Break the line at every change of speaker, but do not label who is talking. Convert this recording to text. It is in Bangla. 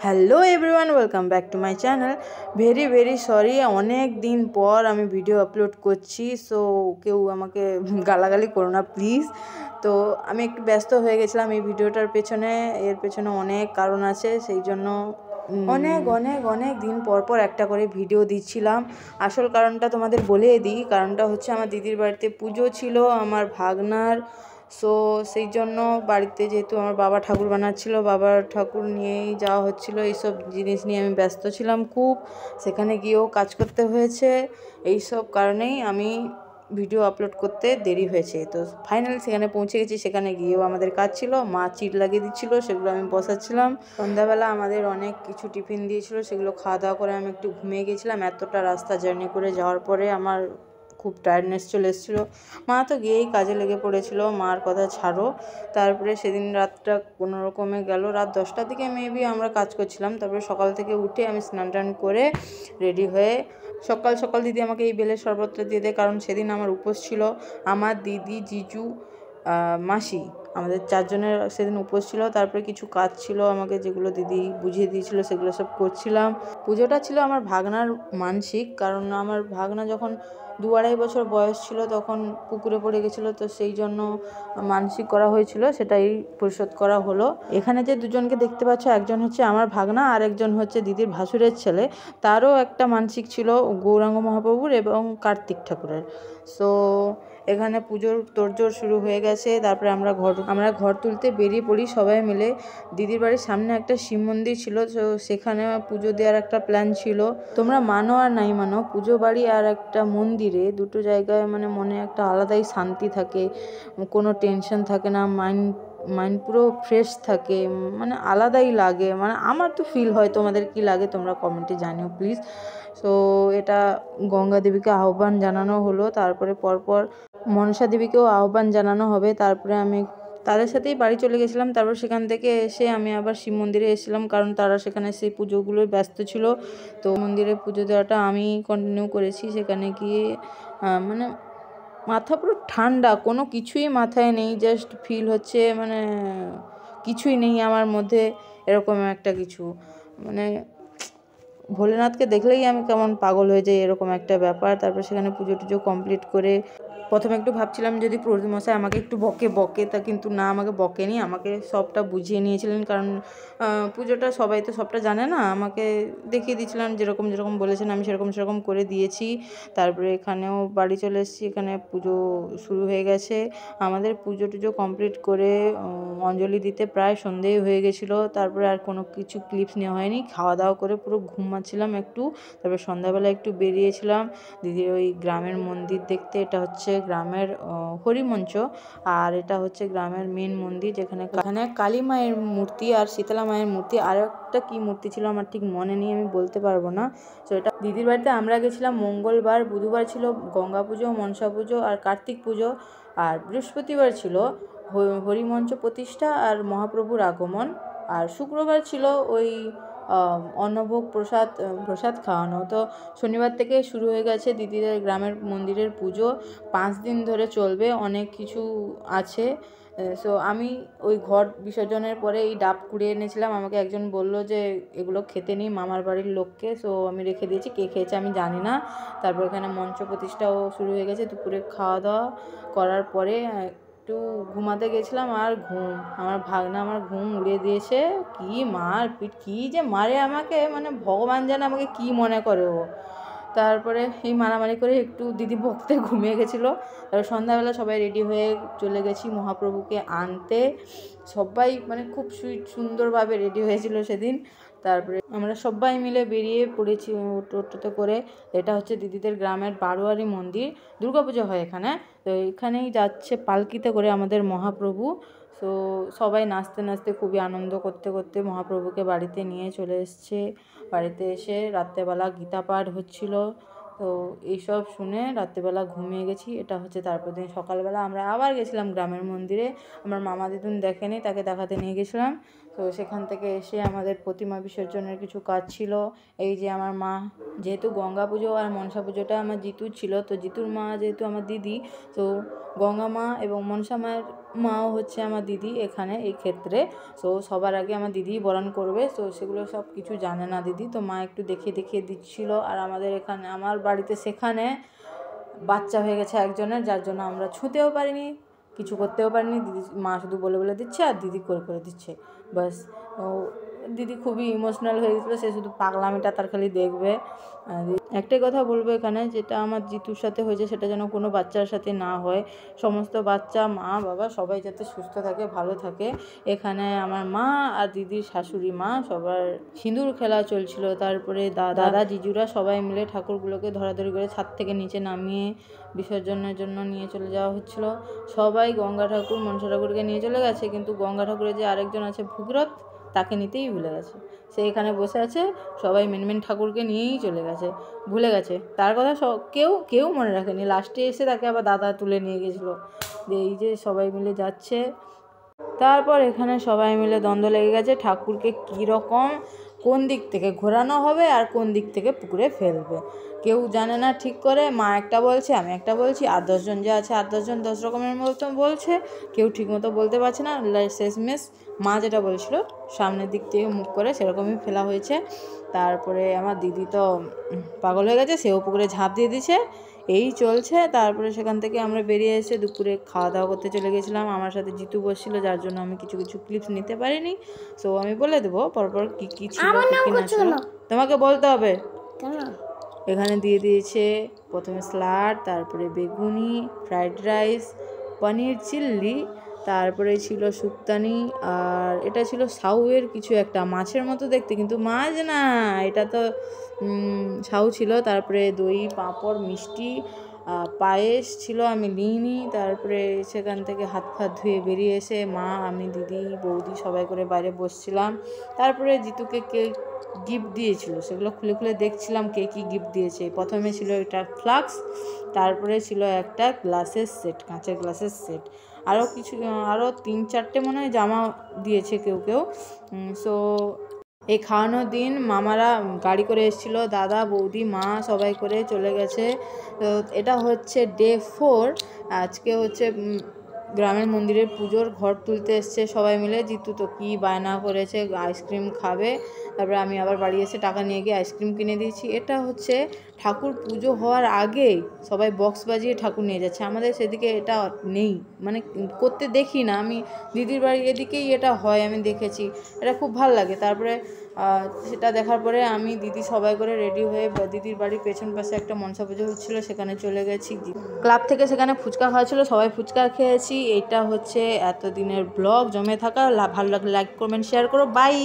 Hello everyone, welcome back to my channel. Very sorry, অনেক দিন পর আমি ভিডিও আপলোড করছি, সো কেউ আমাকে গালাগালি করো না প্লিজ। তো আমি একটু ব্যস্ত হয়ে গেছিলাম এই ভিডিওটার পেছনে। এর পেছনে অনেক কারণ আছে, সেই জন্য অনেক দিন পর একটা করে ভিডিও দিচ্ছিলাম। আসল কারণটা তোমাদের বলে দিই। কারণটা হচ্ছে আমার দিদির বাড়িতে পুজো ছিল আমার ভাগনার। সো সেই জন্য বাড়িতে যেহেতু আমার বাবা ঠাকুর বানাচ্ছিল, বাবার ঠাকুর নিয়েই যাওয়া হচ্ছিলো, এইসব জিনিস নিয়ে আমি ব্যস্ত ছিলাম খুব। সেখানে গিয়েও কাজ করতে হয়েছে, এইসব কারণেই আমি ভিডিও আপলোড করতে দেরি হয়েছে। তো ফাইনালি সেখানে পৌঁছে গেছি। সেখানে গিয়েও আমাদের কাজ ছিল, মা চিট লাগিয়ে দিচ্ছিলো, সেগুলো আমি বসাচ্ছিলাম। সন্ধ্যাবেলা আমাদের অনেক কিছু টিফিন দিয়েছিল, সেগুলো খাওয়া দাওয়া করে আমি একটু ঘুমিয়ে গেছিলাম। এতটা রাস্তা জার্নি করে যাওয়ার পরে আমার খুব টায়ার্ডনেস চলে এসেছিলো। মা তো গিয়েই কাজে লেগে পড়েছিল, মার কথা ছাড়ো। তারপরে সেদিন রাতটা কোনো রকমে গেল। রাত 10টার দিকে মেবি আমরা কাজ করছিলাম। তারপরে সকাল থেকে উঠে আমি স্নান টান করে রেডি হয়ে সকাল দিদি আমাকে এই বেলের শরবতটা দিয়ে দেয়, কারণ সেদিন আমার উপোস ছিল। আমার দিদি, জিজু, মাসি, আমাদের 4 জনের সেদিন উপোস ছিল। তারপরে কিছু কাজ ছিল আমাকে, যেগুলো দিদি বুঝিয়ে দিয়েছিল, সেগুলো সব করছিলাম। পুজোটা ছিল আমার ভাগনার মানসিক, কারণ আমার ভাগনা যখন 2-2.5 বছর বয়স ছিল তখন পুকুরে পড়ে গেছিলো, তো সেই জন্য মানসিক করা হয়েছিল, সেটাই পরিশোধ করা হলো। এখানে যে দুজনকে দেখতে পাচ্ছ, একজন হচ্ছে আমার ভাগনা আর একজন হচ্ছে দিদির ভাসুরের ছেলে। তারও একটা মানসিক ছিল গৌরাঙ্গ মহাপ্রভুর এবং কার্তিক ঠাকুরের। সো এখানে পুজোর তোড়জোড় শুরু হয়ে গেছে। তারপরে আমরা ঘর তুলতে বেরিয়ে পড়ি সবাই মিলে। দিদির বাড়ির সামনে একটা শিব মন্দির ছিল, তো সেখানে পুজো দেওয়ার একটা প্ল্যান ছিল। তোমরা মানো আর নাই মানো, পুজো বাড়ি আর একটা মন্দিরে, দুটো জায়গায় মানে মনে একটা আলাদাই শান্তি থাকে, কোনো টেনশন থাকে না, মাইন্ড পুরো ফ্রেশ থাকে, মানে আলাদাই লাগে। মানে আমার তো ফিল হয়, তোমাদের কি লাগে তোমরা কমেন্টে জানিও প্লিজ। সো এটা গঙ্গা দেবীকে আহ্বান জানানো হলো, তারপরে পরপর মনসা দেবীকেও আহ্বান জানানো হবে। তারপরে আমি তাদের সাথেই বাড়ি চলে গেছিলাম। তারপর সেখান থেকে এসে আমি আবার শিব মন্দিরে এসেছিলাম, কারণ তারা সেখানে সেই পুজোগুলোয় ব্যস্ত ছিল। তো মন্দিরে পুজো দেওয়াটা আমি কন্টিনিউ করেছি। সেখানে গিয়ে মানে মাথা পুরো ঠান্ডা, কোনো কিছুই মাথায় নেই, জাস্ট ফিল হচ্ছে মানে কিছুই নেই আমার মধ্যে, এরকম একটা কিছু। মানে ভোলেনাথকে দেখলেই আমি কেমন পাগল হয়ে যাই, এরকম একটা ব্যাপার। তারপর সেখানে পুজো টুজো কমপ্লিট করে প্রথমে একটু ভাবছিলাম যদি প্রদীমশাই আমাকে একটু বকে, তা কিন্তু না, আমাকে বকেনি, আমাকে সবটা বুঝিয়ে নিয়েছিলেন। কারণ পুজোটা সবাই তো সবটা জানে না, আমাকে দেখিয়ে দিয়েছিলেন, যেরকম বলেছেন আমি সেরকম করে দিয়েছি। তারপরে এখানেও বাড়ি চলে এসেছি, এখানে পুজো শুরু হয়ে গেছে। আমাদের পুজো টুজো কমপ্লিট করে অঞ্জলি দিতে প্রায় সন্ধেই হয়ে গেছিলো। তারপরে আর কোনো কিছু ক্লিপস নেওয়া হয়নি, খাওয়া দাওয়া করে পুরো ঘুমাচ্ছিলাম একটু। তারপরে সন্ধ্যাবেলা একটু বেরিয়েছিলাম দিদির ওই গ্রামের মন্দির দেখতে। এটা হচ্ছে গ্রামের হরিমঞ্চ, আর এটা হচ্ছে গ্রামের মেন মন্দির, যেখানে কালী মায়ের মূর্তি আর শীতলা মায়ের মূর্তি, আর একটা কী মূর্তি ছিল আমার ঠিক মনে নেই, আমি বলতে পারবো না। তো এটা দিদির বাড়িতে আমরা গেছিলাম মঙ্গলবার, বুধবার ছিল গঙ্গা পুজো, মনসা পুজো আর কার্তিক পুজো, আর বৃহস্পতিবার ছিল হরিমঞ্চ প্রতিষ্ঠা আর মহাপ্রভুর আগমন, আর শুক্রবার ছিল ওই অন্নভোগ প্রসাদ খাওয়ানো। তো শনিবার থেকে শুরু হয়ে গেছে দিদিদের গ্রামের মন্দিরের পুজো, 5 দিন ধরে চলবে, অনেক কিছু আছে। সো আমি ওই ঘট বিসর্জনের পরে এই ডাব কুড়িয়ে এনেছিলাম, আমাকে একজন বলল যে এগুলো খেতে নেই মামার বাড়ির লোককে, সো আমি রেখে দিয়েছি, কে খেয়েছে আমি জানি না। তারপর এখানে মঞ্চ প্রতিষ্ঠাও শুরু হয়ে গেছে। দুপুরে খাওয়া দাওয়া করার পরে একটু ঘুমাতে গেছিলাম, আর আমার ভাগনা আমার ঘুম উড়িয়ে দিয়েছে। কি মারপিট, কী যে মারে আমাকে, মানে ভগবান জানে আমাকে কি মনে করে ও। তারপরে এই মারামারি করে একটু দিদি বকতে ঘুমিয়ে গেছিলো। তারপর সন্ধ্যাবেলা সবাই রেডি হয়ে চলে গেছি মহাপ্রভুকে আনতে। সবাই মানে খুব সুন্দরভাবে রেডি হয়েছিল সেদিন। তারপরে আমরা সবাই মিলে বেরিয়ে পড়েছি টোটোতে করে। এটা হচ্ছে দিদিদের গ্রামের বারোয়ারি মন্দির, দুর্গাপুজো হয় এখানে। তো এখানেই যাচ্ছে পালকিতে করে আমাদের মহাপ্রভু। সো সবাই নাচতে নাচতে খুবই আনন্দ করতে করতে মহাপ্রভুকে বাড়িতে নিয়ে চলে এসছে। বাড়িতে এসে রাত্রেবেলা গীতা পাঠ হচ্ছিল, তো এইসব শুনে রাত্রেবেলা ঘুমিয়ে গেছি। এটা হচ্ছে তারপর দিন সকালবেলা আমরা আবার গেছিলাম গ্রামের মন্দিরে। আমার মামা দিদুন দেখেনি, তাকে দেখাতে নিয়ে গেছিলাম। তো সেখান থেকে এসে আমাদের প্রতিমা বিসর্জনের কিছু কাজ ছিল। এই যে আমার মা, যেহেতু গঙ্গা পুজো আর মনসা পুজোটা আমার জিতুর ছিল, তো জিতুর মা যেহেতু আমার দিদি, তো গঙ্গা মা এবং মনসা মায়ের মাও হচ্ছে আমার দিদি এখানে এই ক্ষেত্রে। সো সবার আগে আমার দিদিই বরণ করবে, তো সেগুলো সব কিছু জানে না দিদি, তো মা একটু দেখিয়ে দিচ্ছিল। আর আমাদের এখানে আমার বাড়িতে সেখানে বাচ্চা হয়ে গেছে একজনের, যার জন্য আমরা ছুঁতেও পারিনি, কিছু করতেও পারিনি। দিদি মা শুধু বলে দিচ্ছে আর দিদি করে দিচ্ছে বাস। তো দিদি খুবই ইমোশনাল হয়ে গেছিলো, সে শুধু পাগলামিটা তার খালি দেখবে। একটাই কথা বলবো এখানে, যেটা আমার জিতুর সাথে হয়েছে সেটা যেন কোনো বাচ্চার সাথে না হয়। সমস্ত বাচ্চা, মা বাবা সবাই যাতে সুস্থ থাকে, ভালো থাকে। এখানে আমার মা আর দিদির শাশুড়ি মা সবার সিঁদুর খেলা চলছিল। তারপরে দাদা জিজুরা সবাই মিলে ঠাকুরগুলোকে ধরাধরি করে ছাদ থেকে নিচে নামিয়ে বিসর্জনের জন্য নিয়ে চলে যাওয়া হচ্ছিল। সবাই গঙ্গা ঠাকুর, মনসা ঠাকুরকে নিয়ে চলে গেছে, কিন্তু গঙ্গা ঠাকুরের যে আরেকজন আছে ভূগরথ, তাকে নিতেই ভুলে গেছে। সে এখানে বসে আছে, সবাই মেন ঠাকুরকে নিয়েই চলে গেছে, ভুলে গেছে। তার কথা কেউ মনে রাখেনি। লাস্টে এসে তাকে আবার দাদা তুলে নিয়ে গেছিলো, যে এই যে সবাই মিলে যাচ্ছে। তারপর এখানে সবাই মিলে দ্বন্দ্ব লেগে গেছে ঠাকুরকে কীরকম কোন দিক থেকে ঘোরানো হবে আর কোন দিক থেকে পুকুরে ফেলবে, কেউ জানে না ঠিক করে। মা একটা বলছে, আমি একটা বলছি, আর 10 জন যে আছে 8-10 জন 10 রকমের মতো বলছে, কেউ ঠিকমতো বলতে পারছে না। শেষমেশ মা যেটা বলছিল সামনের দিক থেকে মুখ করে সেরকমই ফেলা হয়েছে। তারপরে আমার দিদি তো পাগল হয়ে গেছে, সেও পুকুরে ঝাঁপ দিয়ে দিয়েছে। এই চলছে। তারপরে সেখান থেকে আমরা বেরিয়ে এসে দুপুরে খাওয়া দাওয়া করতে চলে গেছিলাম। আমার সাথে জিতু বসছিল, যার জন্য আমি কিছু ক্লিপস নিতে পারিনি। সো আমি বলে দেবো পরপর কী ছিল কী না ছিল, তোমাকে বলতে হবে। এখানে দিয়ে দিয়েছে প্রথমে স্যালাড, তারপরে বেগুনি, ফ্রাইড রাইস, পনির চিল্লি, তারপরে ছিল শুক্তানি, আর এটা ছিল সাউয়ের কিছু একটা মাছের মতো দেখতে, কিন্তু মাছ না, এটা তো সাউ ছিল। তারপরে দই, পাঁপড়, মিষ্টি, পায়েস ছিল, আমি নিইনি। তারপরে সেখান থেকে হাত ধুয়ে বেরিয়ে এসে মা, আমি, দিদি, বৌদি সবাই করে বাইরে বসছিলাম। তারপরে জিতুকে গিফট দিয়েছিল, সেগুলো খুলে দেখছিলাম কে কী গিফট দিয়েছে। প্রথমে ছিল এটা ফ্লাক্স, তারপরে ছিল একটা গ্লাসের সেট, কাঁচের গ্লাসের সেট, আরও 3-4টে মনে হয় জামা দিয়েছে কেউ। সো এই খাওয়ানোর দিন মামারা গাড়ি করে এসেছিলো, দাদা, বৌদি, মা সবাই করে চলে গেছে। তো এটা হচ্ছে ডে 4। আজকে হচ্ছে গ্রামের মন্দিরের পুজোর ঘর তুলতে এসছে সবাই মিলে। জিতু তো কী বায়না করেছে, আইসক্রিম খাবে। তারপরে আমি আবার বাড়ি এসে টাকা নিয়ে গিয়ে আইসক্রিম কিনে দিয়েছি। এটা হচ্ছে ঠাকুর পুজো হওয়ার আগেই সবাই বক্স বাজিয়ে ঠাকুর নিয়ে যাচ্ছে। আমাদের সেদিকে এটা নেই, মানে করতে দেখি না। আমি দিদির বাড়ির এদিকেই এটা হয়, আমি দেখেছি, এটা খুব ভালো লাগে। তারপরে সেটা দেখার পরে আমি দিদি সবাই করে রেডি হয়ে দিদির বাড়ির পেছন পাশে একটা মনসা পুজো হচ্ছিলো, সেখানে চলে গেছি। ক্লাব থেকে সেখানে ফুচকা খাওয়া ছিল, সবাই ফুচকা খেয়েছি। এটা হচ্ছে এতদিনের ব্লগ জমে থাকা। ভালো লাগলে লাইক, কমেন্ট, শেয়ার করো। বাই।